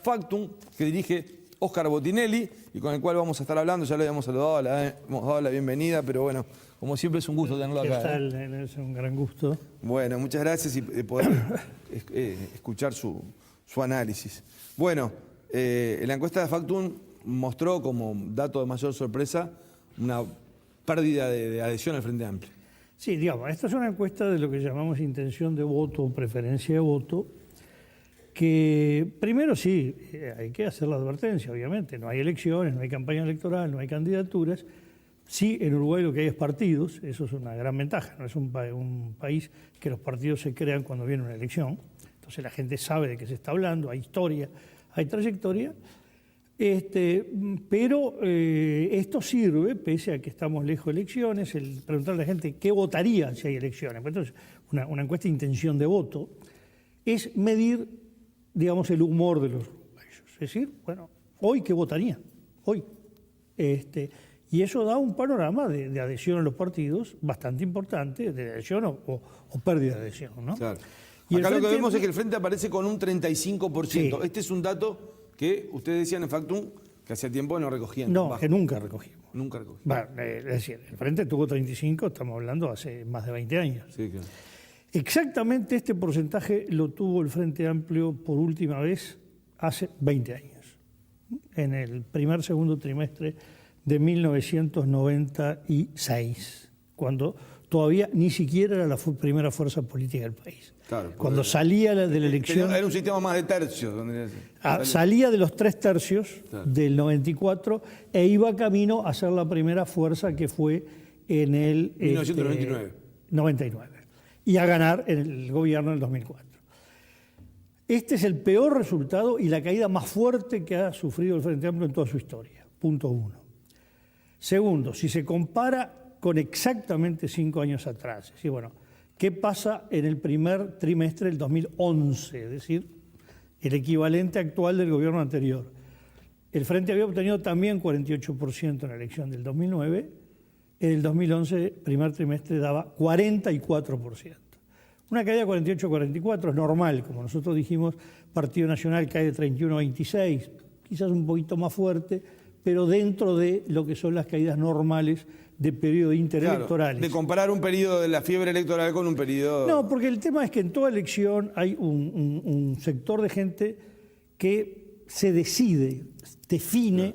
Factum, que dirige Óscar Botinelli y con el cual vamos a estar hablando. Ya lo habíamos saludado, le hemos dado la bienvenida, pero bueno, como siempre es un gusto tenerlo acá. ¿Qué tal? Es un gran gusto. Bueno, muchas gracias y poder escuchar su análisis. Bueno, la encuesta de Factum mostró como dato de mayor sorpresa una pérdida de adhesión al Frente Amplio. Sí, digamos, esta es una encuesta de lo que llamamos intención de voto o preferencia de voto, que primero sí, hay que hacer la advertencia, obviamente. No hay elecciones, no hay campaña electoral, no hay candidaturas. Sí, en Uruguay lo que hay es partidos, eso es una gran ventaja. No es un país que los partidos se crean cuando viene una elección. Entonces la gente sabe de qué se está hablando, hay historia, hay trayectoria. Pero esto sirve, pese a que estamos lejos de elecciones, el preguntarle a la gente qué votaría si hay elecciones. Entonces, una encuesta de intención de voto es medir, digamos, el humor de los uruguayos. Es decir, bueno, hoy qué votaría, hoy. Y eso da un panorama de adhesión a los partidos bastante importante, de adhesión o pérdida de adhesión, ¿no? Claro. Y acá lo que vemos es que el Frente aparece con un 35%. Sí. Este es un dato que ustedes decían en Factum que hacía tiempo no recogían. No, bajo. que nunca recogimos. Nunca recogían. Bueno, es decir, el Frente tuvo 35, estamos hablando hace más de 20 años. Sí, claro. Exactamente este porcentaje lo tuvo el Frente Amplio por última vez hace 20 años, en el segundo trimestre de 1996, cuando todavía ni siquiera era la primera fuerza política del país. Claro, cuando salía de la elección... Era un sistema más de tercios. salía de los 3 tercios del 94 e iba camino a ser la primera fuerza que fue en el... 1999. 99. Y a ganar en el gobierno del 2004. Este es el peor resultado y la caída más fuerte que ha sufrido el Frente Amplio en toda su historia. Punto 1. Segundo, si se compara con exactamente 5 años atrás, es decir, bueno, ¿qué pasa en el primer trimestre del 2011? Es decir, el equivalente actual del gobierno anterior. El Frente había obtenido también 48% en la elección del 2009. En el 2011, primer trimestre, daba 44%. Una caída de 48-44 es normal, como nosotros dijimos, Partido Nacional cae de 31 a 26, quizás un poquito más fuerte, pero dentro de lo que son las caídas normales de periodo interelectorales. Claro, de comparar un periodo de la fiebre electoral con un periodo... No, porque el tema es que en toda elección hay un sector de gente que se define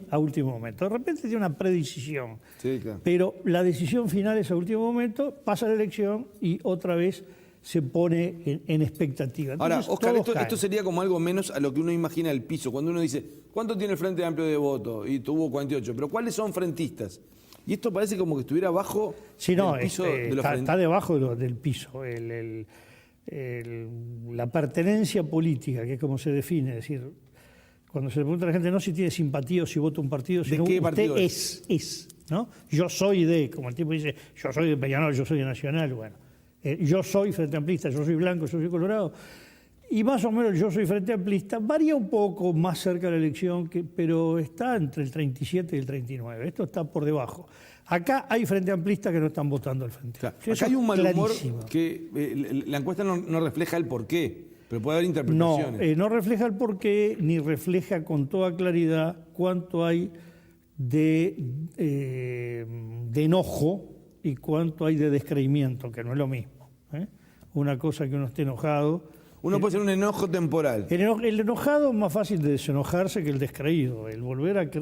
a último momento. De repente tiene una predecisión, sí, claro. Pero la decisión final es a último momento, pasa la elección y otra vez se pone en expectativa. Entonces, ahora, Óscar, esto sería como algo menos a lo que uno imagina el piso. Cuando uno dice, ¿cuánto tiene el Frente Amplio de voto? Y tuvo 48. Pero ¿cuáles son frentistas? Y esto parece como que estuviera bajo el piso de los frentistas. Está debajo del piso. La pertenencia política, que es como se define, es decir, cuando se le pregunta a la gente no si tiene simpatía o si vota un partido, sino qué usted partido es, ¿no? Yo soy de, como el tipo dice, yo soy de Peñarol, yo soy de Nacional, bueno. Yo soy Frente Amplista, yo soy blanco, yo soy colorado. Y más o menos yo soy Frente Amplista. Varía un poco más cerca de la elección, pero está entre el 37 y el 39. Esto está por debajo. Acá hay Frente Amplistas que no están votando al Frente. Claro. Eso acá hay un mal humor clarísimo. que la encuesta no refleja el porqué, pero puede haber interpretaciones. No refleja el porqué, ni refleja con toda claridad cuánto hay de enojo y cuánto hay de descreimiento, que no es lo mismo. Una cosa que uno esté enojado. Uno puede ser un enojo temporal. El enojado es más fácil de desenojarse que el descreído.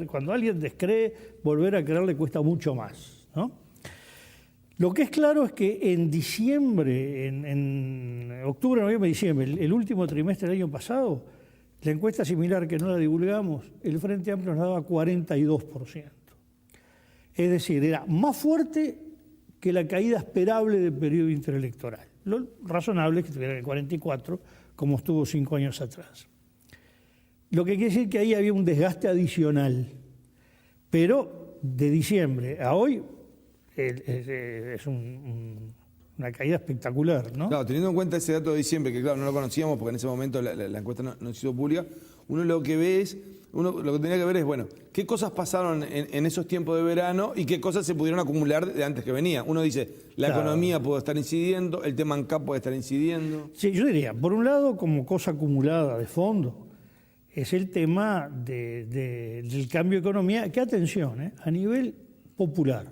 Cuando alguien descree, volver a creer le cuesta mucho más, ¿no? Lo que es claro es que en diciembre, en octubre, noviembre, diciembre, el último trimestre del año pasado, la encuesta similar que no la divulgamos, el Frente Amplio nos daba 42%. Es decir, era más fuerte que la caída esperable del periodo interelectoral. Lo razonable es que tuviera el 44, como estuvo 5 años atrás. Lo que quiere decir que ahí había un desgaste adicional. Pero de diciembre a hoy es una caída espectacular, ¿no? Claro, teniendo en cuenta ese dato de diciembre, que claro, no lo conocíamos porque en ese momento la encuesta no ha sido pública, uno lo que tenía que ver es, bueno, qué cosas pasaron en esos tiempos de verano y qué cosas se pudieron acumular de antes que venía. Uno dice, la economía puede estar incidiendo, el tema ANCAP puede estar incidiendo. Sí, yo diría, por un lado, como cosa acumulada de fondo, es el tema del cambio de economía, que atención, a nivel popular,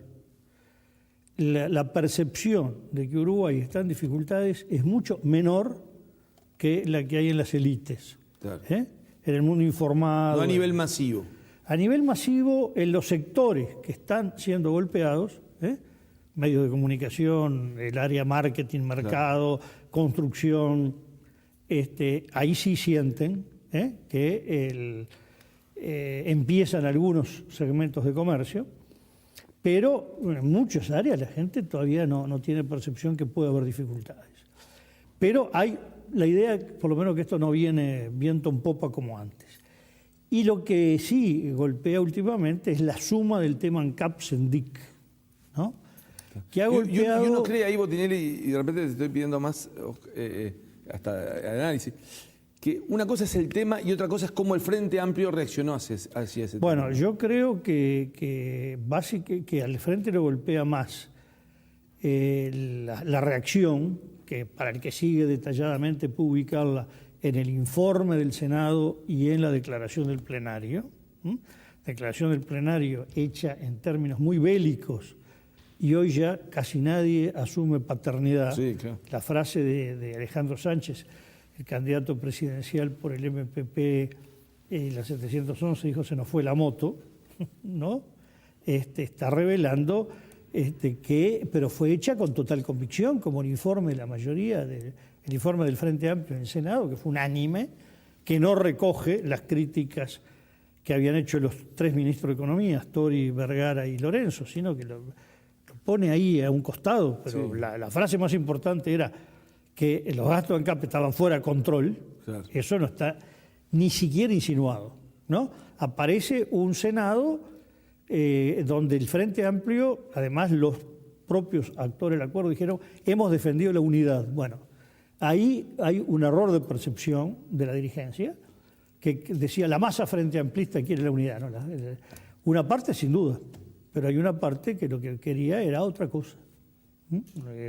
la percepción de que Uruguay está en dificultades es mucho menor que la que hay en las élites, Claro. en el mundo informado. No a nivel masivo. A nivel masivo, en los sectores que están siendo golpeados, medios de comunicación, el área marketing, mercado, construcción, ahí sí sienten que empiezan algunos segmentos de comercio, pero en muchas áreas la gente todavía no tiene percepción que puede haber dificultades. Pero hay la idea, por lo menos, que esto no viene viento en popa como antes. Y lo que sí golpea últimamente es la suma del tema ANCAP-CENDIC, ¿no? Que ha golpeado... Y uno cree ahí, Botinelli, y de repente te estoy pidiendo más hasta el análisis, que una cosa es el tema y otra cosa es cómo el Frente Amplio reaccionó hacia ese tema. Bueno, yo creo que al Frente le golpea más la reacción, que para el que sigue detalladamente puede ubicarla en el informe del Senado y en la declaración del plenario. Declaración del plenario hecha en términos muy bélicos, y hoy ya casi nadie asume paternidad. Sí, claro. La frase de Alejandro Sánchez, el candidato presidencial por el MPP, la 711, dijo: se nos fue la moto, ¿no? Está revelando pero fue hecha con total convicción, como el informe de la mayoría, el informe del Frente Amplio en el Senado, que fue unánime, que no recoge las críticas que habían hecho los tres ministros de Economía, Astori, Vergara y Lorenzo, sino que lo pone ahí a un costado. Pero sí, la frase más importante era que los gastos de ANCAP estaban fuera de control. Claro. Eso no está ni siquiera insinuado, ¿no? Aparece un Senado donde el Frente Amplio, además los propios actores del acuerdo dijeron: hemos defendido la unidad. Bueno, ahí hay un error de percepción de la dirigencia, que decía la masa frente amplista quiere la unidad. ¿No? Una parte sin duda, pero hay una parte que lo que quería era otra cosa.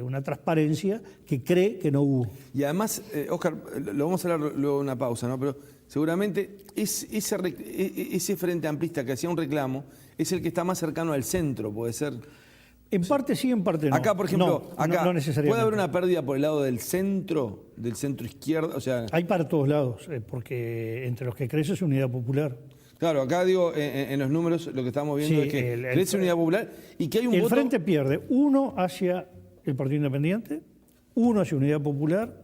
Una transparencia que cree que no hubo. Y además, Óscar, lo vamos a hablar luego de una pausa, ¿no? Pero seguramente ese Frente Amplista que hacía un reclamo es el que está más cercano al centro, puede ser. En parte sí, en parte no. Acá, por ejemplo, no necesariamente. ¿Puede haber una pérdida por el lado del centro izquierdo? O sea, hay para todos lados, porque entre los que crece es Unidad Popular. Claro, acá digo, en los números lo que estamos viendo Sí, es que crece Unidad Popular y que hay un el voto... Frente pierde uno hacia el Partido Independiente, uno hacia Unidad Popular,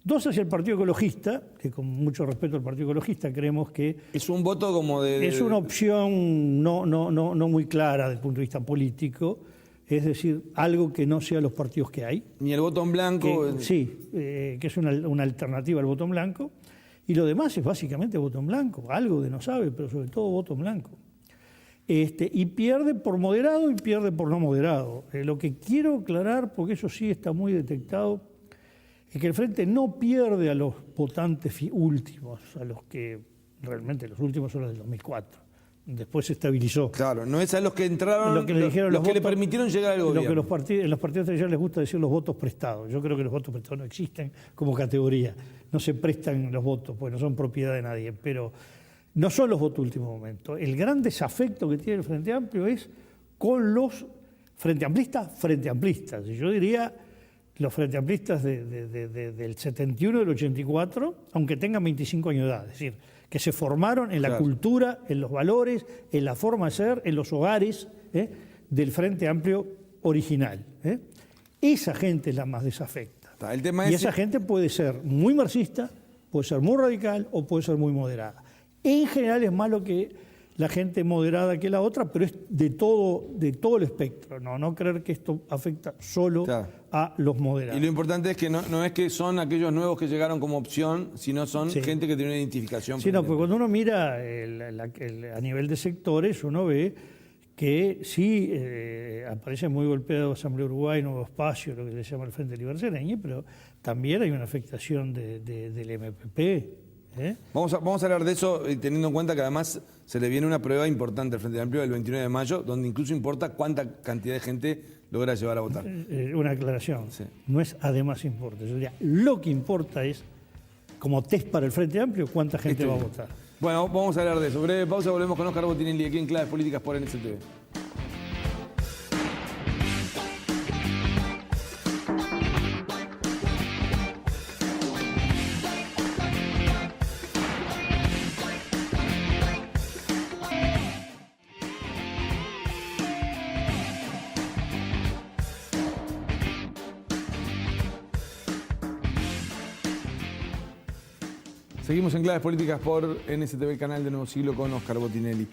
dos hacia el Partido Ecologista, que con mucho respeto al Partido Ecologista creemos que Es un voto como de... es una opción no muy clara desde el punto de vista político, es decir, algo que no sea los partidos que hay. Ni el voto en blanco... que es una alternativa al voto en blanco, y lo demás es básicamente voto en blanco, algo de no sabe, pero sobre todo voto en blanco. Y pierde por moderado y pierde por no moderado. Lo que quiero aclarar, porque eso sí está muy detectado, es que el Frente no pierde a los votantes últimos, a los que realmente los últimos son los del 2004. Después se estabilizó. Claro, no es a los que entraron, Lo que le dijeron los que votos, le permitieron llegar al lo gobierno. que en los partidos tradicionales les gusta decir los votos prestados. Yo creo que los votos prestados no existen como categoría. No se prestan los votos, pues no son propiedad de nadie. Pero no son los votos de último momento. El gran desafecto que tiene el Frente Amplio es con los Frente Amplistas. Y yo diría los Frente Amplistas del 71 y del 84, aunque tengan 25 años de edad. Es decir, que se formaron en la cultura, en los valores, en la forma de ser, en los hogares del Frente Amplio original. Esa gente es la más desafecta. El tema y es... esa gente puede ser muy marxista, puede ser muy radical o puede ser muy moderada. En general es más lo que la gente moderada que la otra, pero es de todo el espectro. No creer que esto afecta solo a los moderados. Y lo importante es que no es que son aquellos nuevos que llegaron como opción, sino son gente que tiene una identificación. Sí, no, porque cuando uno mira a nivel de sectores, uno ve que sí aparece muy golpeado Asamblea Uruguay, Nuevo Espacio, lo que se llama el Frente Libercereño, pero también hay una afectación del MPP. Vamos a hablar de eso, teniendo en cuenta que además se le viene una prueba importante al Frente Amplio el 29 de mayo, donde incluso importa cuánta cantidad de gente logra llevar a votar. Una aclaración, no es además importa. Yo diría, lo que importa es, como test para el Frente Amplio, cuánta gente va a votar. Bueno, vamos a hablar de eso. Breve pausa, volvemos con Oscar Botinelli aquí en Claves Políticas por NSTV. Seguimos en Claves Políticas por NSTV, el canal de Nuevo Siglo, con Oscar Botinelli.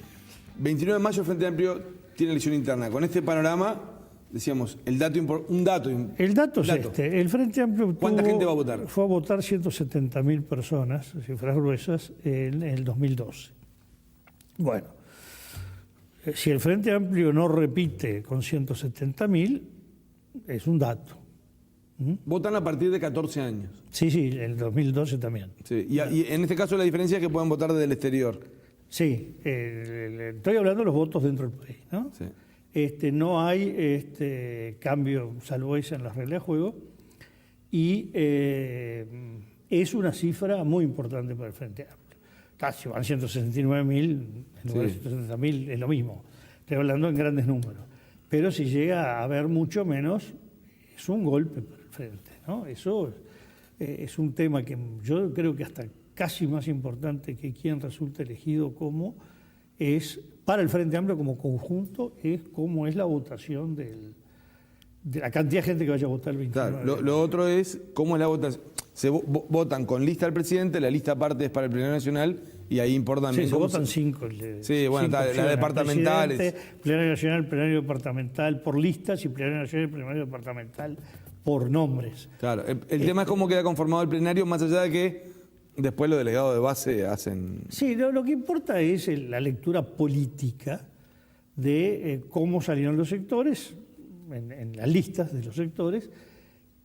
29 de mayo, el Frente Amplio tiene elección interna. Con este panorama, decíamos, un dato. El dato es este. El Frente Amplio ¿Cuánta gente va a votar? Fue a votar 170.000 personas, cifras gruesas, en el 2012. Bueno, si el Frente Amplio no repite con 170.000, es un dato. Votan a partir de 14 años. Sí, el 2012 también. Sí. Y en este caso la diferencia es que pueden votar desde el exterior. Sí, estoy hablando de los votos dentro del país, ¿no? Sí. No hay cambio, salvo esa en las reglas de juego, y es una cifra muy importante para el Frente Amplio. Si van 169.000, en lugar de 170.000 es lo mismo. Estoy hablando en grandes números. Pero si llega a haber mucho menos, es un golpe para el Frente, ¿no? Eso es un tema que yo creo que hasta casi más importante que quien resulta elegido es para el Frente Amplio como conjunto, es cómo es la votación de la cantidad de gente que vaya a votar el 29. Claro, lo otro es cómo es la votación. Se votan con lista al presidente, la lista aparte es para el plenario nacional y ahí importa también. Sí, se votan cinco. Sí, bueno, las departamentales. Plenario nacional, plenario departamental por listas y plenario nacional y plenario departamental por nombres. Claro, el tema es cómo queda conformado el plenario, más allá de que después los delegados de base hacen... Sí, lo que importa es la lectura política de cómo salieron los sectores, en las listas de los sectores,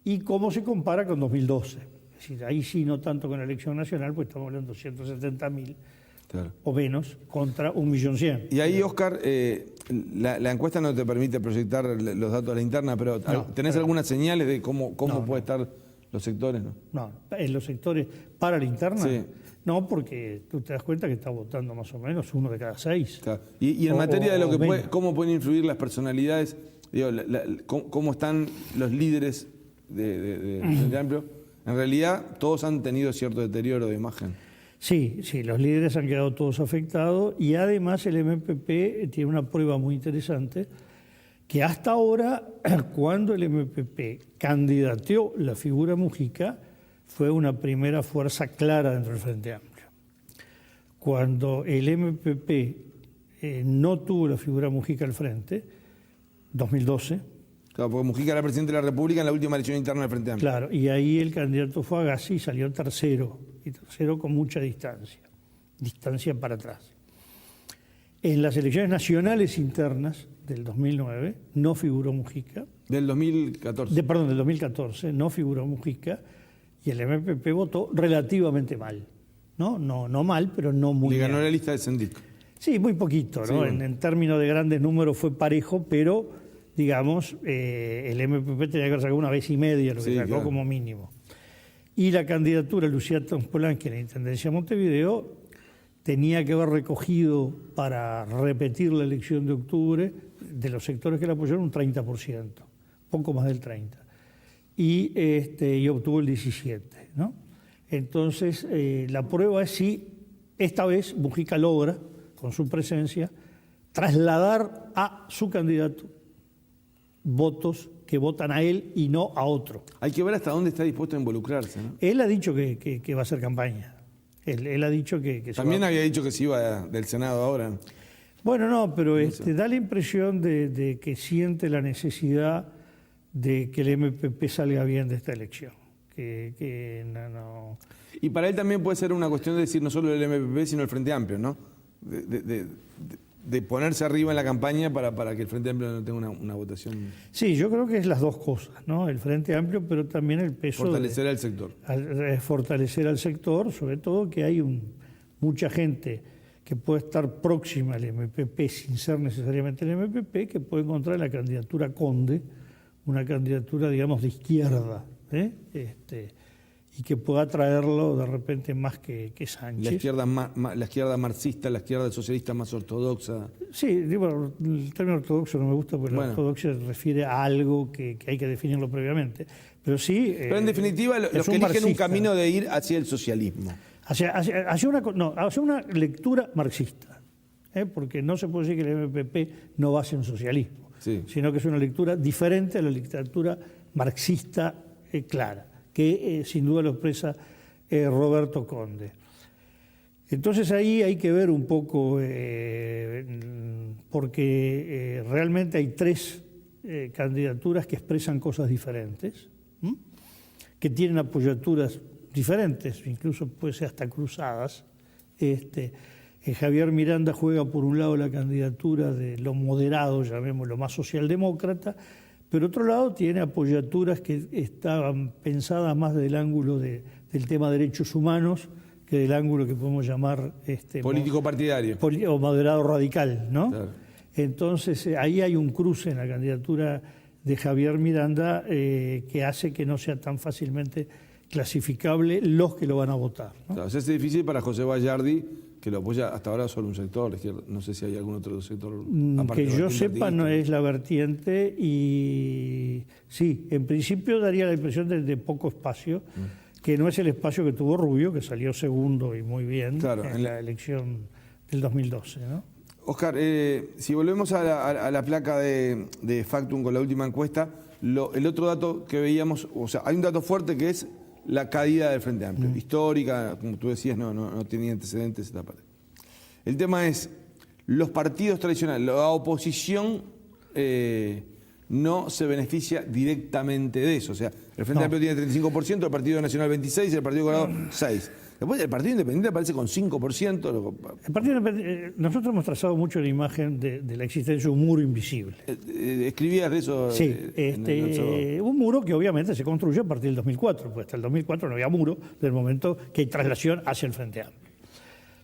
y cómo se compara con 2012. Es decir, ahí sí, no tanto con la elección nacional, pues estamos hablando de 170.000 o menos contra 1.100.000. Y ahí, Oscar, la encuesta no te permite proyectar los datos de la interna, pero ¿tenés algunas señales de cómo puede estar los sectores? No, en los sectores para la interna, sí. No, porque tú te das cuenta que está votando más o menos 1 de cada 6. Claro. Y en materia de lo que cómo pueden influir las personalidades, digo, cómo están los líderes de Frente Amplio, en realidad todos han tenido cierto deterioro de imagen. Sí, los líderes han quedado todos afectados y además el MPP tiene una prueba muy interesante que hasta ahora, cuando el MPP candidateó la figura Mujica, fue una primera fuerza clara dentro del Frente Amplio. Cuando el MPP no tuvo la figura Mujica al frente, 2012. Claro, porque Mujica era presidente de la República en la última elección interna del Frente Amplio. Claro, y ahí el candidato fue Agassi y salió tercero, y tercero con mucha distancia para atrás. En las elecciones nacionales internas del 2009 no figuró Mujica. Del 2014. Del 2014 no figuró Mujica y el MPP votó relativamente mal. No mal, pero no muy bien. Le ganó la lista de Sendic. Sí, muy poquito, ¿no? Sí, bueno. En términos de grandes números fue parejo, pero, digamos, el MPP tenía que haber sacado 1,5 veces, lo que sacó como mínimo. Y la candidatura de Lucía Tompolanqui en la Intendencia de Montevideo tenía que haber recogido para repetir la elección de octubre de los sectores que la apoyaron un 30%, poco más del 30%. Y obtuvo el 17%, ¿no? Entonces, la prueba es si esta vez Mujica logra, con su presencia, trasladar a su candidato votos que votan a él y no a otro. Hay que ver hasta dónde está dispuesto a involucrarse, ¿no? Él ha dicho que va a hacer campaña. Él ha dicho que también había dicho que se iba del Senado ahora. Bueno, no, pero da la impresión de que siente la necesidad de que el MPP salga bien de esta elección. No. Y para él también puede ser una cuestión de decir no solo el MPP, sino el Frente Amplio, ¿no? De ponerse arriba en la campaña para que el Frente Amplio no tenga una votación. Sí, yo creo que es las dos cosas, ¿no? El Frente Amplio, pero también el peso. Fortalecer al sector. Fortalecer al sector, sobre todo que hay mucha gente que puede estar próxima al MPP sin ser necesariamente el MPP, que puede encontrar en la candidatura Conde una candidatura, digamos, de izquierda, y que pueda traerlo de repente más que Sánchez. La izquierda marxista, la izquierda socialista más ortodoxa. Sí, digo, el término ortodoxo no me gusta porque la ortodoxia se refiere a algo que hay que definirlo previamente. Pero sí. Pero en definitiva, los que eligen un camino de ir hacia el socialismo. Hacia una lectura marxista. Porque no se puede decir que el MPP no va hacia un socialismo, sino que es una lectura diferente a la literatura marxista clara, que sin duda lo expresa Roberto Conde. Entonces ahí hay que ver un poco, porque realmente hay tres candidaturas que expresan cosas diferentes, que tienen apoyaturas diferentes, incluso puede ser hasta cruzadas. Javier Miranda juega por un lado la candidatura de los moderados, llamémoslo más socialdemócrata, pero otro lado tiene apoyaturas que estaban pensadas más del ángulo del tema de derechos humanos que del ángulo que podemos llamar político partidario o moderado radical, ¿no? Claro. Entonces ahí hay un cruce en la candidatura de Javier Miranda que hace que no sea tan fácilmente clasificable los que lo van a votar, ¿no? Claro, es difícil para José Vallardi, que lo apoya hasta ahora solo un sector, la izquierda. No sé si hay algún otro sector. Que yo sepa, no es la vertiente, y sí, en principio daría la impresión de poco espacio, que no es el espacio que tuvo Rubio, que salió segundo y muy bien en la elección del 2012, ¿no? Oscar, si volvemos a la placa de Factum con la última encuesta, el otro dato que veíamos, o sea, hay un dato fuerte que es la caída del Frente Amplio, histórica, como tú decías, no tenía antecedentes esta parte. El tema es, los partidos tradicionales, la oposición no se beneficia directamente de eso. O sea, el Frente Amplio tiene 35%, el Partido Nacional 26% y el Partido Colorado 6%. Después el Partido Independiente aparece con 5%. El Partido Independiente, nosotros hemos trazado mucho la imagen de la existencia de un muro invisible. ¿Escribías de eso? Sí, un muro que obviamente se construye a partir del 2004, porque hasta el 2004 no había muro, del momento que hay traslación hacia el Frente Amplio.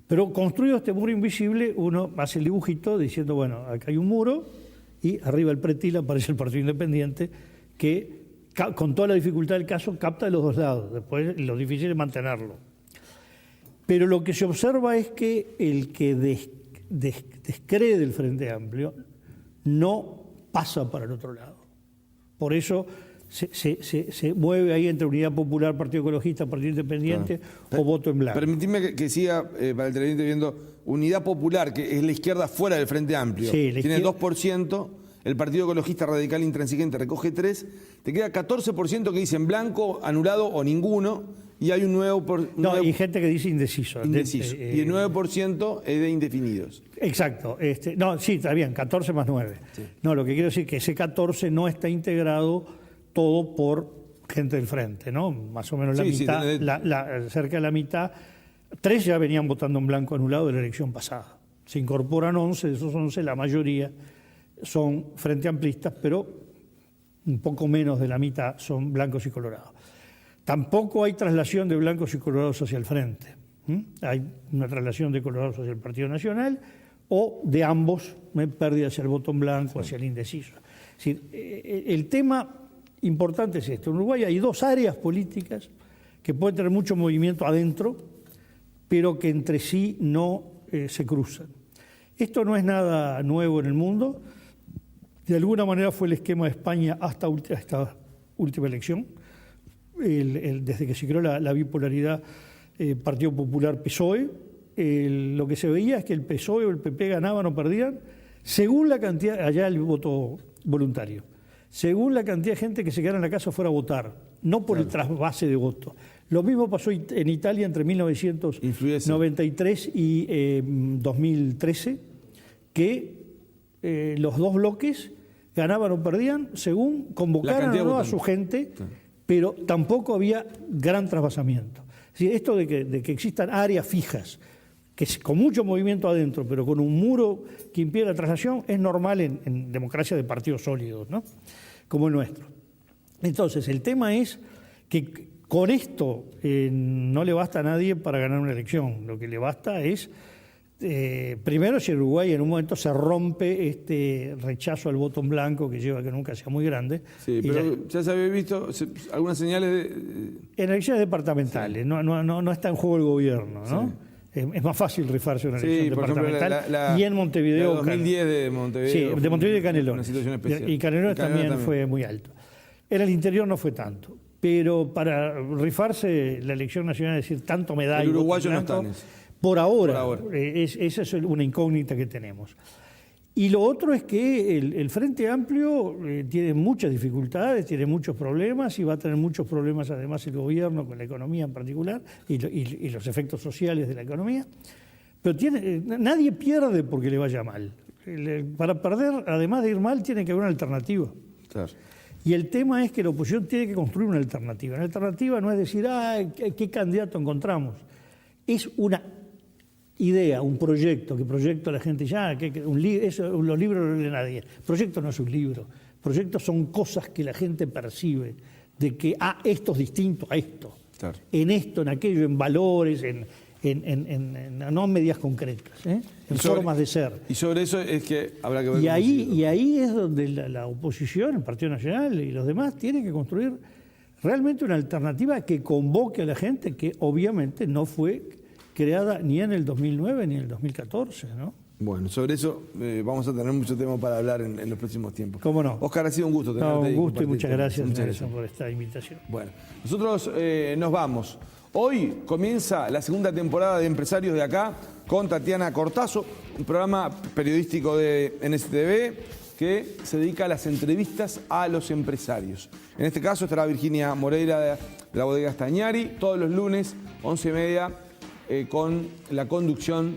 Pero construido este muro invisible, uno hace el dibujito diciendo, bueno, acá hay un muro y arriba el pretil aparece el Partido Independiente que, con toda la dificultad del caso, capta de los dos lados. Después lo difícil es mantenerlo. Pero lo que se observa es que el que descree del Frente Amplio no pasa para el otro lado. Por eso se mueve ahí entre Unidad Popular, Partido Ecologista, Partido Independiente o voto en blanco. Permitidme que siga para el televidente viendo Unidad Popular, que es la izquierda fuera del Frente Amplio. Sí, tiene 2%, el Partido Ecologista Radical Intransigente recoge 3%, te queda 14% que dicen blanco, anulado o ninguno. Y hay un y gente que dice indeciso. Indeciso. Y el 9% es de indefinidos. Exacto. Sí, está bien, 14 más 9. Sí. No, lo que quiero decir es que ese 14 no está integrado todo por gente del frente, ¿no? Más o menos la mitad, cerca de la mitad. 3 ya venían votando en blanco anulado de la elección pasada. Se incorporan 11, de esos 11 la mayoría son frente amplistas, pero un poco menos de la mitad son blancos y colorados. Tampoco hay traslación de blancos y colorados hacia el frente. Hay una traslación de colorados hacia el Partido Nacional o de ambos, pérdida hacia el voto en blanco, hacia el indeciso. Es decir, el tema importante es esto. En Uruguay hay 2 áreas políticas que pueden tener mucho movimiento adentro, pero que entre sí no se cruzan. Esto no es nada nuevo en el mundo. De alguna manera fue el esquema de España hasta esta última elección. Desde que se creó la bipolaridad Partido Popular-PSOE, lo que se veía es que el PSOE o el PP ganaban o perdían según la cantidad, allá el voto voluntario, según la cantidad de gente que se quedara en la casa fuera a votar, no por el trasvase de votos. Lo mismo pasó en Italia entre 1993 y 2013, que los dos bloques ganaban o perdían según convocaran o no a su gente, pero tampoco había gran trasvasamiento. Es decir, esto de que existan áreas fijas, que con mucho movimiento adentro, pero con un muro que impide la traslación, es normal en democracia de partidos sólidos, ¿no? Como el nuestro. Entonces, el tema es que con esto no le basta a nadie para ganar una elección. Lo que le basta es Primero, si Uruguay en un momento se rompe este rechazo al voto en blanco que lleva a que nunca sea muy grande. Sí, pero ya se había visto algunas señales en elecciones departamentales, sí. No está en juego el gobierno, ¿no? Sí. Es más fácil rifarse una elección departamental. Ejemplo, y en Montevideo. 2010 de Montevideo. Sí, de Montevideo y Canelones. Una situación especial. Y Canelones también fue muy alto. En el interior no fue tanto. Pero para rifarse la elección nacional, es decir, tanto me da. El uruguayo no está en eso. Por ahora. Esa es una incógnita que tenemos. Y lo otro es que el Frente Amplio tiene muchas dificultades, tiene muchos problemas y va a tener muchos problemas además el gobierno con la economía en particular y los efectos sociales de la economía. Pero nadie pierde porque le vaya mal. Para perder, además de ir mal, tiene que haber una alternativa. Claro. Y el tema es que la oposición tiene que construir una alternativa. Una alternativa no es decir, ¿qué candidato encontramos? Es una idea, un proyecto, que proyecto la gente ya, los libros no lee nadie. Proyecto no es un libro. Proyectos son cosas que la gente percibe, de que esto es distinto a esto. Claro. En esto, en aquello, en valores, no en medidas concretas, en formas de ser. Y sobre eso es que habrá que ver. Y ahí es donde la oposición, el Partido Nacional y los demás tienen que construir realmente una alternativa que convoque a la gente, que obviamente no fue creada ni en el 2009 ni en el 2014, ¿no? Bueno, sobre eso vamos a tener mucho tema para hablar en los próximos tiempos. ¿Cómo no? Oscar, ha sido un gusto tenerte. Un gusto y muchas gracias por esta invitación. Bueno, nosotros nos vamos. Hoy comienza la segunda temporada de Empresarios de Acá con Tatiana Cortazo, un programa periodístico de NSTV que se dedica a las entrevistas a los empresarios. En este caso estará Virginia Moreira de la bodega Stagnari todos los lunes, 11:30, con la conducción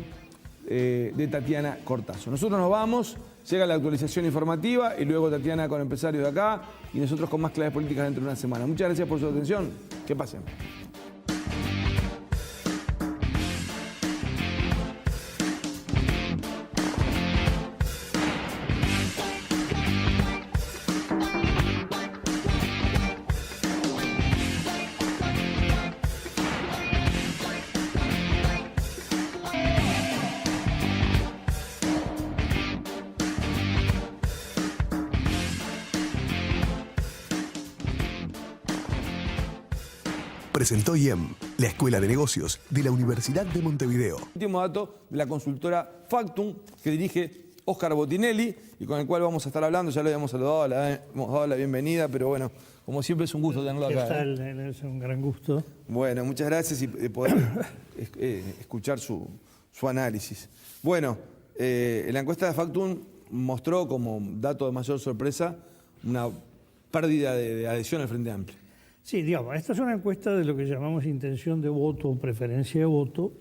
de Tatiana Cortazo. Nosotros nos vamos, llega la actualización informativa y luego Tatiana con Empresarios de Acá y nosotros con más claves políticas dentro de una semana. Muchas gracias por su atención. Que pasen. Presentó IEM, la Escuela de Negocios de la Universidad de Montevideo. Último dato de la consultora Factum, que dirige Oscar Botinelli y con el cual vamos a estar hablando. Ya lo habíamos saludado, le hemos dado la bienvenida, pero bueno, como siempre es un gusto tenerlo acá. ¿Qué tal? Es un gran gusto. Bueno, muchas gracias y poder escuchar su análisis. Bueno, la encuesta de Factum mostró como dato de mayor sorpresa una pérdida de adhesión al Frente Amplio. Sí, digamos, esta es una encuesta de lo que llamamos intención de voto o preferencia de voto,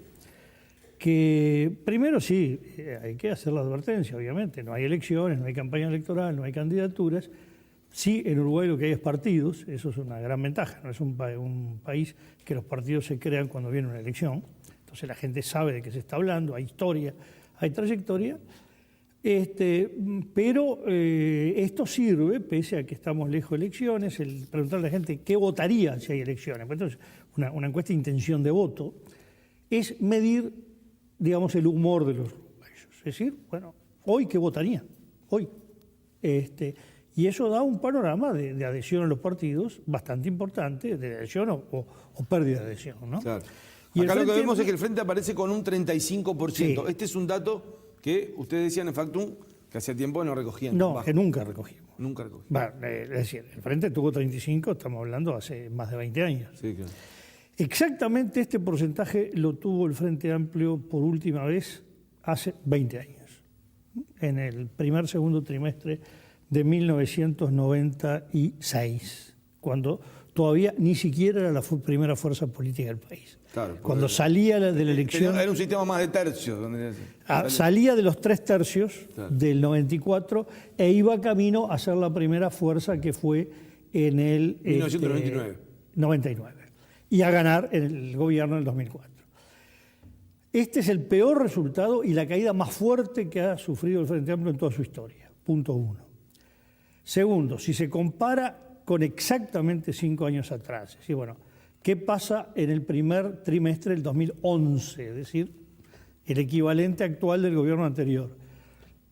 que primero sí, hay que hacer la advertencia, obviamente, no hay elecciones, no hay campaña electoral, no hay candidaturas. Sí, en Uruguay lo que hay es partidos, eso es una gran ventaja, no es un país que los partidos se crean cuando viene una elección, entonces la gente sabe de qué se está hablando, hay historia, hay trayectoria. Pero esto sirve, pese a que estamos lejos de elecciones, el preguntarle a la gente qué votaría si hay elecciones. Entonces, una encuesta de intención de voto es medir, digamos, el humor de los uruguayos. Es decir, bueno, hoy qué votarían, hoy. Y eso da un panorama de adhesión a los partidos bastante importante, de adhesión o pérdida de adhesión, ¿no? Claro. Y acá lo que vemos es que el Frente aparece con un 35%. Sí. Este es un dato que ustedes decían en Factum que hacía tiempo no recogían. No, que nunca recogimos. Nunca recogimos. Bueno, es decir, el Frente tuvo 35, estamos hablando hace más de 20 años. Sí, claro. Exactamente este porcentaje lo tuvo el Frente Amplio por última vez hace 20 años, en el segundo trimestre de 1996, cuando todavía ni siquiera era la primera fuerza política del país. Claro, cuando salía de la elección... Era un sistema más de tercios. Salía de los 3 tercios del 94 e iba camino a ser la primera fuerza que fue en el... 99. Y a ganar el gobierno en el 2004. Este es el peor resultado y la caída más fuerte que ha sufrido el Frente Amplio en toda su historia. Punto 1. Segundo, si se compara con exactamente 5 años atrás, es decir, bueno, ¿qué pasa en el primer trimestre del 2011? Es decir, el equivalente actual del gobierno anterior.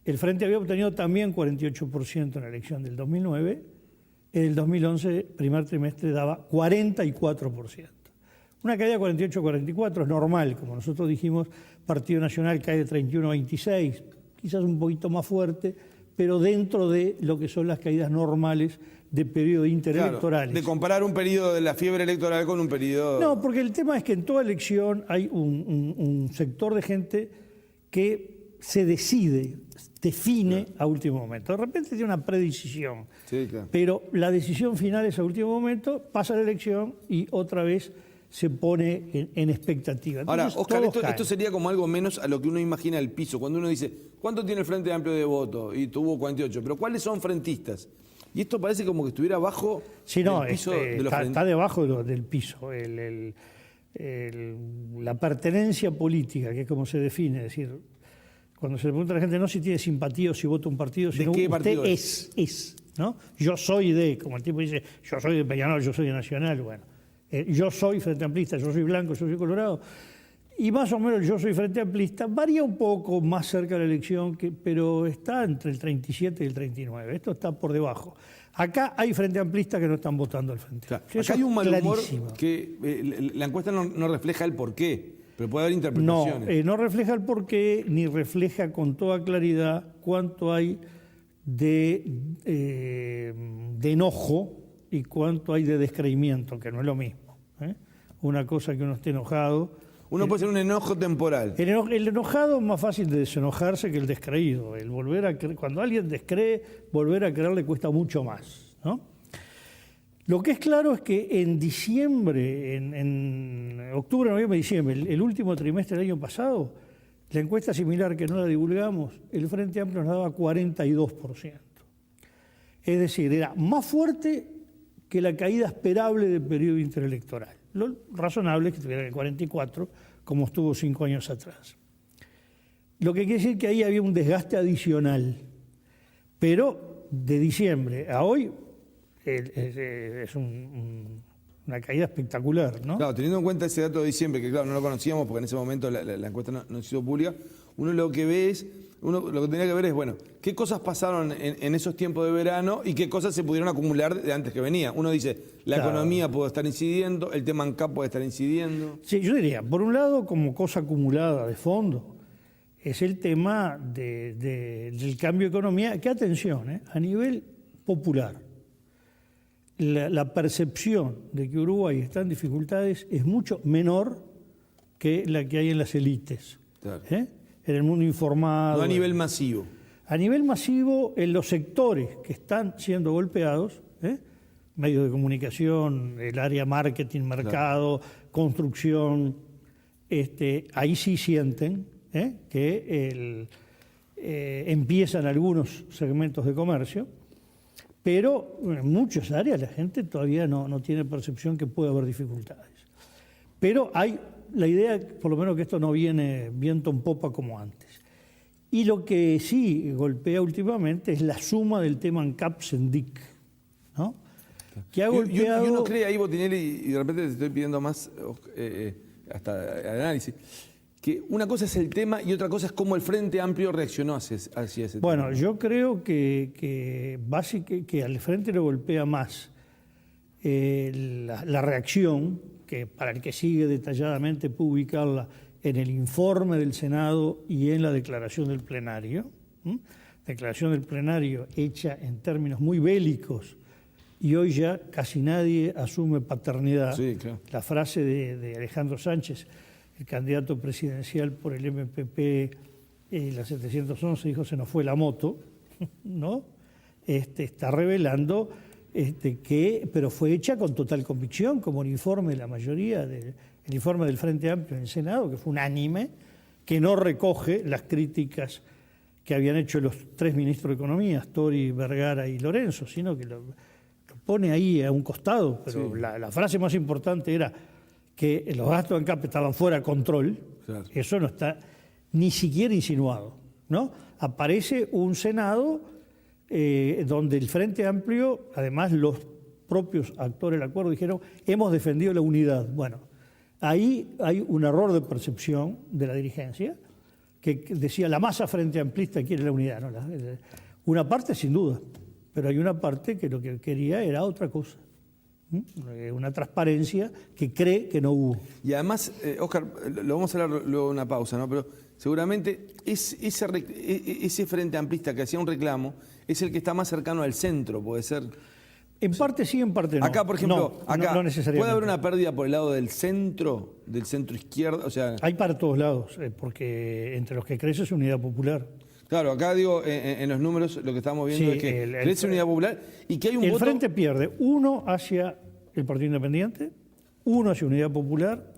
El Frente había obtenido también 48% en la elección del 2009, en el 2011, primer trimestre, daba 44%. Una caída de 48-44 es normal, como nosotros dijimos, Partido Nacional cae de 31 a 26, quizás un poquito más fuerte, pero dentro de lo que son las caídas normales de periodo interelectorales. Claro, de comparar un periodo de la fiebre electoral con un periodo... No, porque el tema es que en toda elección hay un sector de gente que se define a último momento. De repente tiene una predecisión, Sí, claro. pero la decisión final es a último momento, pasa la elección y otra vez se pone en expectativa. Ahora, Entonces, Oscar, todos esto caen. sería como algo menos a lo que uno imagina el piso. Cuando uno dice, ¿cuánto tiene el Frente Amplio de votos? Y tuvo 48. Pero ¿cuáles son frentistas? Y esto parece como que estuviera bajo Sí, no, el piso de los está frentistas. debajo del piso. La pertenencia política, que es como se define, es decir, cuando se le pregunta a la gente no si tiene simpatía o si vota un partido, sino qué usted partido es, ¿no? Yo soy de, como el tipo dice, yo soy de Peñarol, yo soy de Nacional, bueno, yo soy Frente Amplista, yo soy blanco, yo soy colorado, y más o menos yo soy Frente Amplista, varía un poco más cerca de la elección, pero está entre el 37 y el 39, esto está por debajo. Acá hay Frente Amplistas que no están votando al Frente. Claro, Eso acá hay un es mal humor clarísimo. que la encuesta no refleja el porqué, pero puede haber No, interpretaciones. no refleja el porqué, ni refleja con toda claridad cuánto hay de enojo y cuánto hay de descreimiento, que no es lo mismo. Una cosa que uno esté enojado. Uno puede ser un enojo temporal. El enojado es más fácil de desenojarse que el descreído. Cuando alguien descree, volver a creer le cuesta mucho más, ¿no? Lo que es claro es que en diciembre, en octubre, noviembre, diciembre, el último trimestre del año pasado, la encuesta similar que no la divulgamos, el Frente Amplio nos daba 42%. Es decir, era más fuerte que la caída esperable del periodo interelectoral. Lo razonable es que tuviera el 44%, como estuvo 5 años atrás. Lo que quiere decir que ahí había un desgaste adicional. Pero de diciembre a hoy es una caída espectacular, ¿no? Claro, teniendo en cuenta ese dato de diciembre, que claro, no lo conocíamos porque en ese momento la encuesta no se hizo pública, uno lo que tenía que ver es, bueno, qué cosas pasaron en esos tiempos de verano y qué cosas se pudieron acumular de antes que venía. Uno dice, la Claro. economía puede estar incidiendo, el tema ANCAP puede estar incidiendo. Sí, yo diría, por un lado, como cosa acumulada de fondo, es el tema del cambio de economía, que atención, a nivel popular. La percepción de que Uruguay está en dificultades es mucho menor que la que hay en las élites, Claro. en el mundo informado. No a nivel masivo. A nivel masivo, en los sectores que están siendo golpeados, medios de comunicación, el área marketing, mercado, construcción, ahí sí sienten que empiezan algunos segmentos de comercio, pero en muchas áreas la gente todavía no tiene percepción que puede haber dificultades. Pero hay la idea, por lo menos, que esto no viene viento en popa como antes. Y lo que sí golpea últimamente es la suma del tema ANCAP-SENDIC, ¿no? Que ha golpeado... Y uno cree ahí, Botinelli, y de repente te estoy pidiendo más hasta el análisis, que una cosa es el tema y otra cosa es cómo el Frente Amplio reaccionó hacia ese Bueno, tema. yo creo que al Frente le golpea más la reacción, que para el que sigue detalladamente puede ubicarla en el informe del Senado y en la declaración del plenario. Declaración del plenario hecha en términos muy bélicos, y hoy ya casi nadie asume paternidad. Sí, claro. La frase de Alejandro Sánchez, el candidato presidencial por el MPP, la 711, dijo: se nos fue la moto, ¿no? Está revelando pero fue hecha con total convicción, como el informe de la mayoría, el informe del Frente Amplio en el Senado, que fue unánime, que no recoge las críticas que habían hecho los 3 ministros de Economía, Astori, Vergara y Lorenzo, sino que lo pone ahí a un costado. Pero Sí. la frase más importante era que los gastos de ANCAP estaban fuera de control. Claro. Eso no está ni siquiera insinuado, ¿no? Aparece un Senado donde el Frente Amplio, además los propios actores del acuerdo dijeron: hemos defendido la unidad. Bueno, ahí hay un error de percepción de la dirigencia, que decía la masa frente amplista quiere la unidad. ¿No? Una parte sin duda, pero hay una parte que lo que quería era otra cosa. Una transparencia que cree que no hubo. Y además, Óscar, lo vamos a hablar luego de una pausa, ¿no? Pero seguramente ese frente amplista que hacía un reclamo es el que está más cercano al centro, puede ser. En parte sí, en parte no. Acá, por ejemplo, no necesariamente. ¿Puede haber una pérdida por el lado del centro izquierdo? O sea, hay para todos lados, porque entre los que crece es Unidad Popular. Claro, acá digo, en los números lo que estamos viendo Sí, es que crece Unidad Popular y que hay un el voto... Frente pierde 1 hacia el Partido Independiente, 1 hacia Unidad Popular,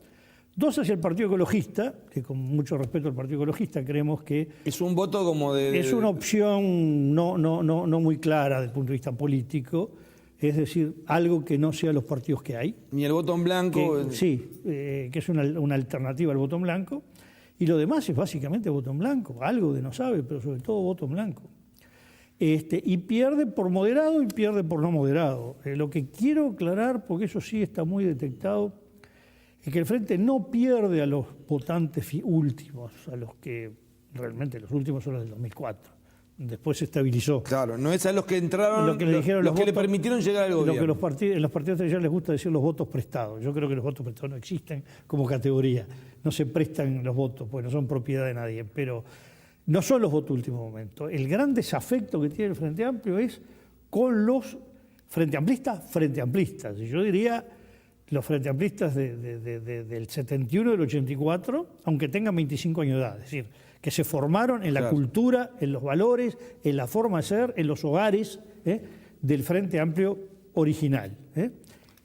2 hacia el Partido Ecologista, que con mucho respeto al Partido Ecologista creemos que Es un voto como de... es una opción no muy clara desde el punto de vista político, es decir, algo que no sea los partidos que hay. Ni el voto en blanco... que es una alternativa al voto en blanco, y lo demás es básicamente voto en blanco, algo de no sabe, pero sobre todo voto en blanco. Y pierde por moderado y pierde por no moderado. Lo que quiero aclarar, porque eso sí está muy detectado, es que el Frente no pierde a los votantes últimos, a los que realmente los últimos son los del 2004. Después se estabilizó. Claro, no es a los que entraron, Lo que le dijeron los que votos, le permitieron llegar al gobierno. Lo que en los partidos tradicionales les gusta decir los votos prestados. Yo creo que los votos prestados no existen como categoría. No se prestan los votos, pues no son propiedad de nadie. Pero no son los votos último momento. El gran desafecto que tiene el Frente Amplio es con los frente amplistas. Y yo diría los frente amplistas del 71 y del 84, aunque tengan 25 años de edad. Es decir, que se formaron en la cultura, en los valores, en la forma de ser, en los hogares del Frente Amplio original.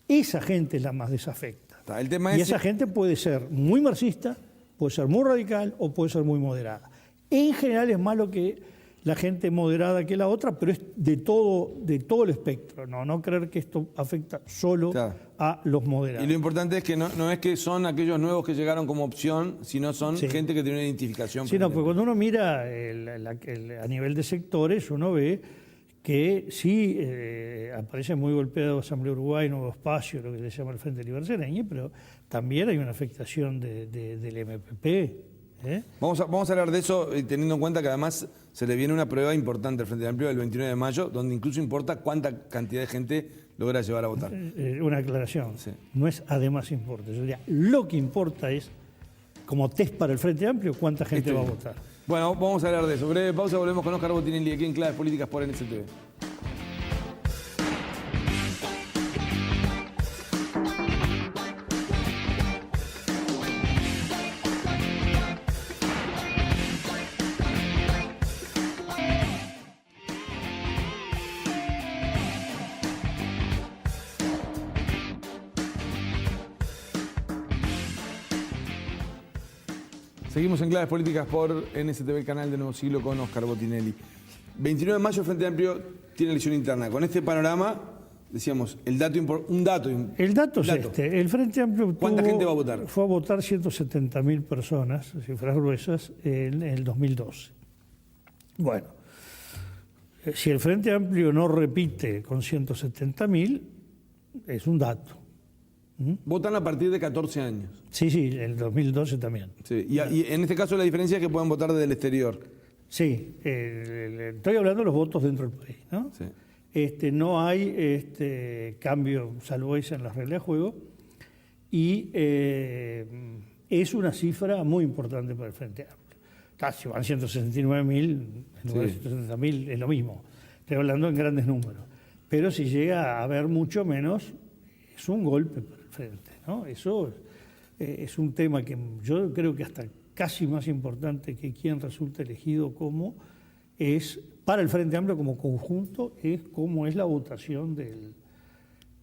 Esa gente es la más desafecta. El tema y es... esa gente puede ser muy marxista, puede ser muy radical o puede ser muy moderada. En general es más lo que la gente moderada que la otra, pero es de todo el espectro. No creer que esto afecta solo a los moderados. Y lo importante es que no es que son aquellos nuevos que llegaron como opción, sino son gente que tiene una identificación. Sí, porque cuando uno mira a nivel de sectores, uno ve que sí aparece muy golpeado Asamblea Uruguay, Nuevo Espacio, lo que se llama el Frente Libercereño, pero también hay una afectación del MPP. Vamos a hablar de eso teniendo en cuenta que además se le viene una prueba importante al Frente Amplio el 29 de mayo, donde incluso importa cuánta cantidad de gente logra llevar a votar. Una aclaración, no es además importa, yo diría, lo que importa es, como test para el Frente Amplio, cuánta gente va a votar. Bueno, vamos a hablar de eso. Breve pausa, volvemos con Óscar Botinelli aquí en Claves Políticas por NSTV. Seguimos en Claves Políticas por NSTV, el canal de Nuevo Siglo, con Óscar Botinelli. 29 de mayo, el Frente Amplio tiene elección interna. Con este panorama, decíamos, el dato es este. El Frente Amplio ¿Cuánta gente va a votar? Fue a votar 170.000 personas, cifras gruesas, en el 2012. Bueno, si el Frente Amplio no repite con 170.000, es un dato. Votan a partir de 14 años. Sí, el 2012 también. Sí. Y en este caso la diferencia es que pueden votar desde el exterior. Sí, estoy hablando de los votos dentro del país, ¿no? Sí. No hay cambio, salvo esa en las reglas de juego, y es una cifra muy importante para el Frente Amplio. Casi van 169.000, en lugar de 170.000 es lo mismo. Estoy hablando en grandes números. Pero si llega a haber mucho menos, es un golpe para el Frente, ¿no? Eso es un tema que yo creo que hasta casi más importante que quien resulta elegido como es, para el Frente Amplio como conjunto, es cómo es la votación de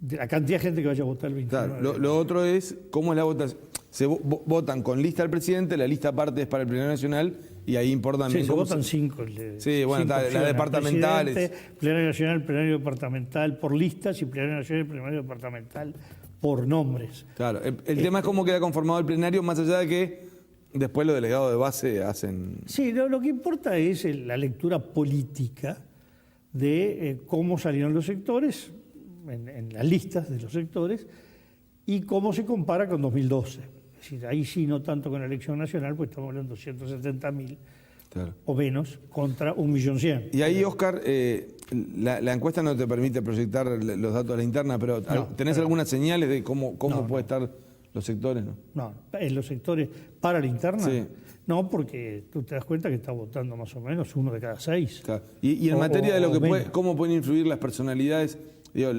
la cantidad de gente que vaya a votar el 29. Claro, lo otro es cómo es la votación. Se votan con lista del presidente, la lista aparte es para el Plenario Nacional y ahí importa también. Sí, se votan cinco. Sí, bueno, las departamentales. Plenario Nacional, Plenario Departamental por listas y Plenario Nacional y Plenario Departamental por nombres. Claro, el tema es cómo queda conformado el plenario, más allá de que después los delegados de base hacen... Sí, lo que importa es la lectura política de cómo salieron los sectores, en las listas de los sectores, y cómo se compara con 2012. Es Es decir, ahí sí no tanto con la elección nacional, pues estamos hablando de 170.000 Claro. o menos contra 1.100.000. Y ahí, Oscar, la encuesta no te permite proyectar los datos de la interna, pero No, ¿tenés algunas señales de cómo No, puede estar los sectores? ¿No? No, en los sectores para la interna, Sí. no, porque tú te das cuenta que está votando más o menos 1 de cada 6. Claro. Y en O- materia de lo o que puede, menos. cómo pueden influir las personalidades, digo,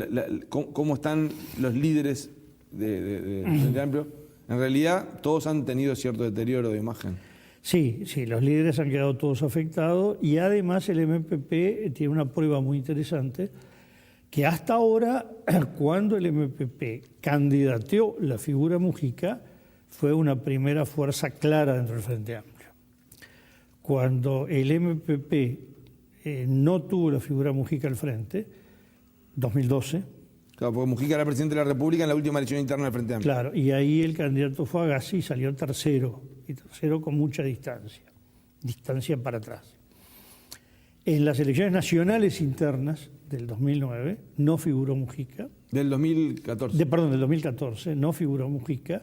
cómo están los líderes de Frente Amplio, en realidad todos han tenido cierto deterioro de imagen. Sí, sí, los líderes han quedado todos afectados y además el MPP tiene una prueba muy interesante que hasta ahora, cuando el MPP candidateó la figura Mujica, fue una primera fuerza clara dentro del Frente Amplio. Cuando el MPP no tuvo la figura Mujica al frente, 2012, Claro, porque Mujica era presidente de la República en la última elección interna del Frente Amplio. claro, y ahí el candidato fue Agassi y salió tercero, y tercero con mucha distancia para atrás. En las elecciones nacionales internas del 2009 no figuró Mujica, Del 2014. del 2014 no figuró Mujica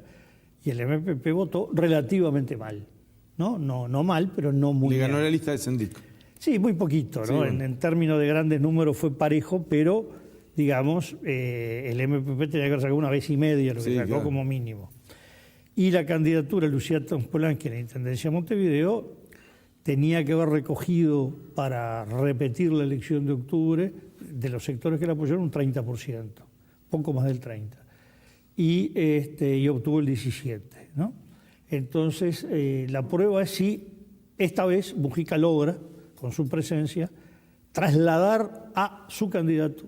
y el MPP votó relativamente mal. No mal, pero no muy Le ganó bien. la lista de Sendic. Sí, muy poquito, ¿no? Sí, bueno. En términos de grandes números fue parejo, pero, digamos, el MPP tenía que haber sacado 1,5 veces lo que Sí, sacó claro. como mínimo. Y la candidatura de Lucía Tompolanqui en la Intendencia de Montevideo tenía que haber recogido para repetir la elección de octubre de los sectores que la apoyaron un 30%, poco más del 30%. Y obtuvo el 17%, ¿no? Entonces, la prueba es si esta vez Mujica logra, con su presencia, trasladar a su candidato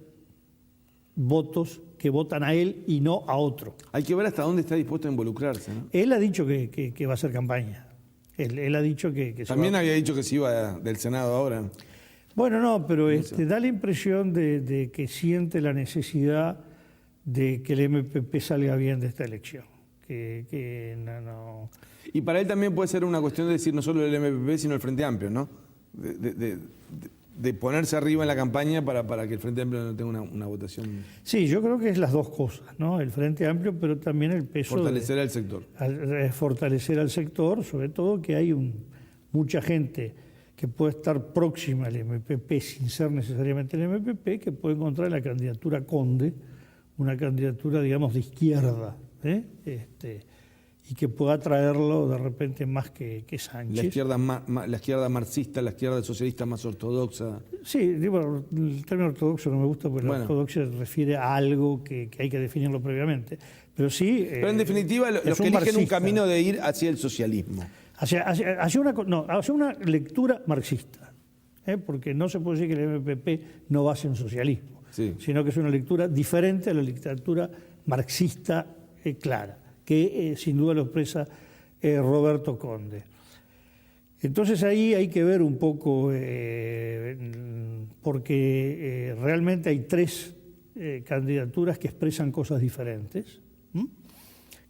votos que votan a él y no a otro. Hay que ver hasta dónde está dispuesto a involucrarse, ¿no? Él ha dicho que va a hacer campaña. Él ha dicho que se También va. había dicho que se iba del Senado ahora. Bueno, no, pero da la impresión de que siente la necesidad de que el MPP salga bien de esta elección. Que no. Y para él también puede ser una cuestión de decir no solo el MPP, sino el Frente Amplio, ¿no? De ponerse arriba en la campaña para que el Frente Amplio no tenga una votación. Sí, yo creo que es las dos cosas, ¿no? El Frente Amplio, pero también el peso Fortalecer al sector. fortalecer al sector, sobre todo que hay mucha gente que puede estar próxima al MPP sin ser necesariamente el MPP, que puede encontrar en la candidatura Conde una candidatura, digamos, de izquierda, y que pueda traerlo de repente más que Sánchez. La izquierda marxista, la izquierda socialista más ortodoxa. Sí, digo, el término ortodoxo no me gusta porque la Bueno. ortodoxia se refiere a algo que hay que definirlo previamente. Pero sí. Pero en definitiva, los que eligen un marxista. camino de ir hacia el socialismo. Hacia una lectura marxista, porque no se puede decir que el MPP no va hacia un socialismo, Sí. sino que es una lectura diferente a la literatura marxista clara, que sin duda lo expresa Roberto Conde. Entonces ahí hay que ver un poco, porque realmente hay 3 candidaturas que expresan cosas diferentes,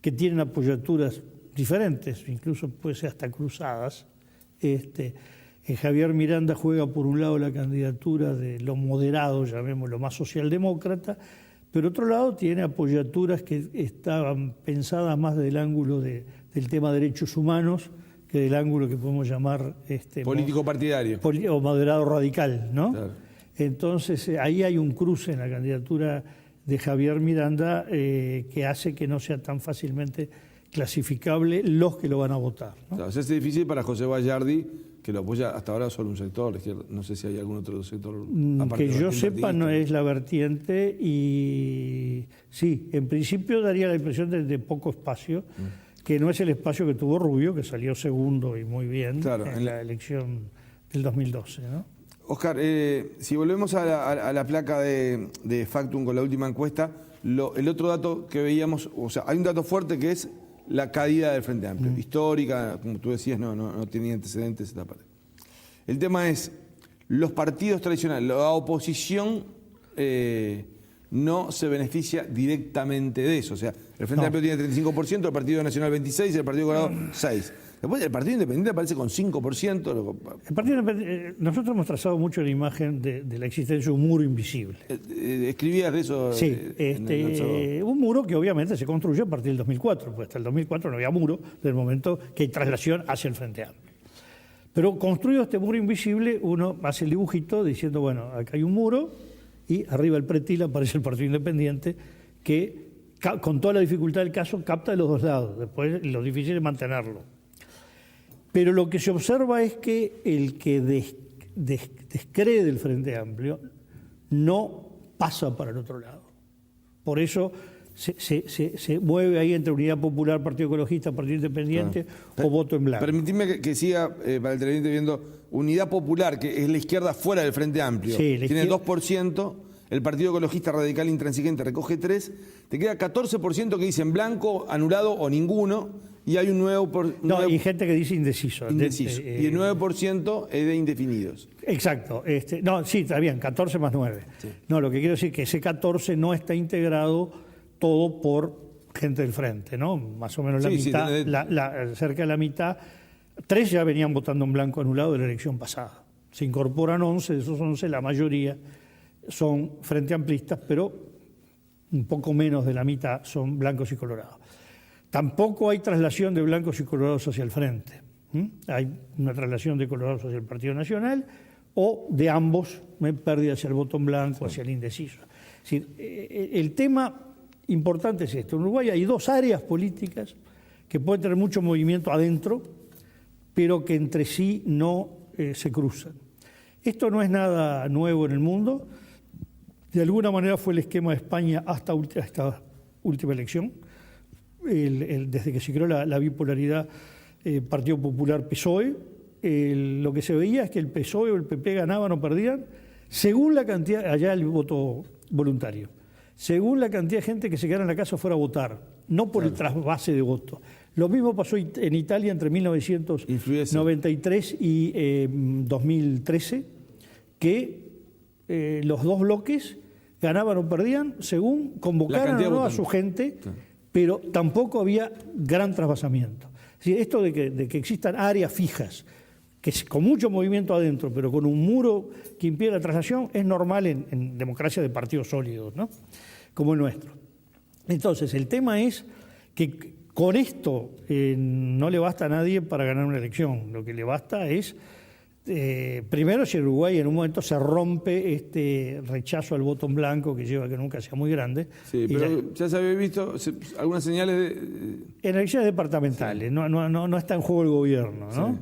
que tienen apoyaturas diferentes, incluso puede ser hasta cruzadas. Javier Miranda juega por un lado la candidatura de lo moderado, llamémoslo más socialdemócrata, pero otro lado tiene apoyaturas que estaban pensadas más del ángulo del tema derechos humanos que del ángulo que podemos llamar Político partidario. o moderado radical, ¿no? Claro. Entonces ahí hay un cruce en la candidatura de Javier Miranda que hace que no sea tan fácilmente clasificable los que lo van a votar, ¿no? Claro, se hace difícil para José Vallardi, que lo apoya hasta ahora solo un sector, la izquierda. No sé si hay algún otro sector. aparte Que de la yo vertiente sepa no partidista. es la vertiente y sí, en principio daría la impresión de poco espacio, que no es el espacio que tuvo Rubio, que salió segundo y muy bien Claro, en la elección del 2012, ¿no? Oscar, si volvemos a la placa de Factum con la última encuesta, el otro dato que veíamos, o sea, hay un dato fuerte que es la caída del Frente Amplio. Histórica, como tú decías, no tenía antecedentes esta parte. El tema es, los partidos tradicionales, la oposición no se beneficia directamente de eso. O sea, el Frente Amplio tiene 35%, el Partido Nacional 26%, el Partido Colorado 6%. Después el Partido Independiente aparece con 5%. El Partido Independiente, nosotros hemos trazado mucho la imagen de la existencia de un muro invisible. ¿Escribías de eso? Sí, un muro que obviamente se construye a partir del 2004, porque hasta el 2004 no había muro, del momento que hay traslación hacia el Frente Amplio. Pero construido este muro invisible, uno hace el dibujito diciendo, bueno, acá hay un muro y arriba el pretil aparece el Partido Independiente que, con toda la dificultad del caso, capta de los dos lados. Después lo difícil es mantenerlo. Pero lo que se observa es que el que descree del Frente Amplio no pasa para el otro lado. Por eso se mueve ahí entre Unidad Popular, Partido Ecologista, Partido Independiente o voto en blanco. Permitidme que siga para el televidente viendo Unidad Popular, que es la izquierda fuera del Frente Amplio. Sí, tiene 2%, el Partido Ecologista Radical Intransigente recoge 3%, te queda 14% que dicen blanco, anulado o ninguno, y hay un y gente que dice indeciso. Indeciso. Y el 9% es de indefinidos. Exacto. Sí, está bien, 14 más 9. Sí. No, lo que quiero decir es que ese 14 no está integrado todo por gente del Frente, ¿no? Más o menos la mitad, cerca de la mitad. 3 ya venían votando en blanco anulado de la elección pasada. Se incorporan 11, de esos 11 la mayoría son frente amplistas, pero un poco menos de la mitad son blancos y colorados. Tampoco hay traslación de blancos y colorados hacia el frente. Hay una traslación de colorados hacia el Partido Nacional o de ambos, pérdida hacia el voto en blanco, hacia el indeciso. Es decir, el tema importante es esto. En Uruguay hay 2 áreas políticas que pueden tener mucho movimiento adentro, pero que entre sí no se cruzan. Esto no es nada nuevo en el mundo. De alguna manera fue el esquema de España hasta esta última elección. Desde que se creó la bipolaridad Partido Popular-PSOE, lo que se veía es que el PSOE o el PP ganaban o perdían según la cantidad, allá el voto voluntario, según la cantidad de gente que se quedara en la casa fuera a votar, no por el trasvase de voto. Lo mismo pasó en Italia entre 1993 y 2013, que los dos bloques ganaban o perdían según convocaran o no a su gente, pero tampoco había gran trasvasamiento. Es decir, esto de que existan áreas fijas, con mucho movimiento adentro, pero con un muro que impide la traslación, es normal en democracia de partidos sólidos, ¿no? Como el nuestro. Entonces, el tema es que con esto no le basta a nadie para ganar una elección. Lo que le basta es, primero, si en Uruguay en un momento se rompe este rechazo al voto en blanco que lleva a que nunca sea muy grande. Sí, pero ya se había visto algunas señales en elecciones departamentales, sí. No está en juego el gobierno, ¿no? Sí.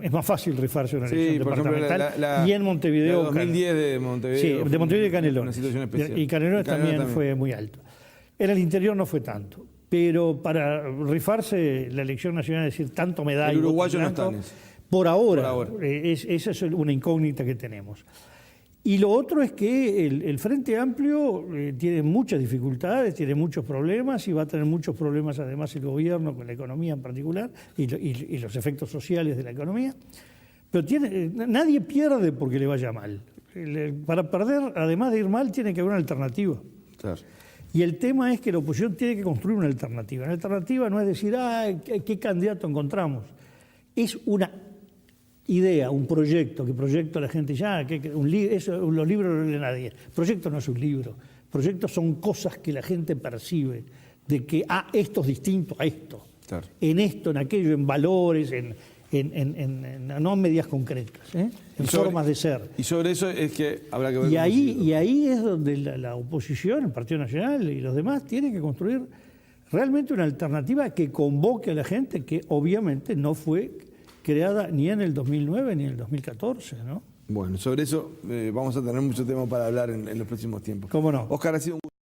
Es más fácil rifarse una elección departamental. Ejemplo, y en Montevideo. 2010 de Montevideo. Sí, de Montevideo y Canelones. Una situación especial. Y Canelones también fue muy alto. En el interior no fue tanto. Pero para rifarse la elección nacional, es decir, tanto medalla. El uruguayo no está en eso. Por ahora. Esa es una incógnita que tenemos. Y lo otro es que el Frente Amplio tiene muchas dificultades, tiene muchos problemas y va a tener muchos problemas además el gobierno con la economía en particular y los efectos sociales de la economía. Pero nadie pierde porque le vaya mal. Para perder, además de ir mal, tiene que haber una alternativa. Claro. Y el tema es que la oposición tiene que construir una alternativa. La alternativa no es decir, ¿qué candidato encontramos? Es una idea, un proyecto, que proyecto la gente ya, los libros no lee nadie. Proyecto no es un libro, proyectos son cosas que la gente percibe, de que esto es distinto a esto, claro. En esto, en aquello, en valores, no en medidas concretas, en formas de ser. Y sobre eso es que habrá que ver. Y ahí es donde la oposición, el Partido Nacional y los demás tienen que construir realmente una alternativa que convoque a la gente, que obviamente no fue creada ni en el 2009 ni en el 2014, ¿no? Bueno, sobre eso vamos a tener mucho tema para hablar en los próximos tiempos. ¿Cómo no? Oscar, ha sido un gusto.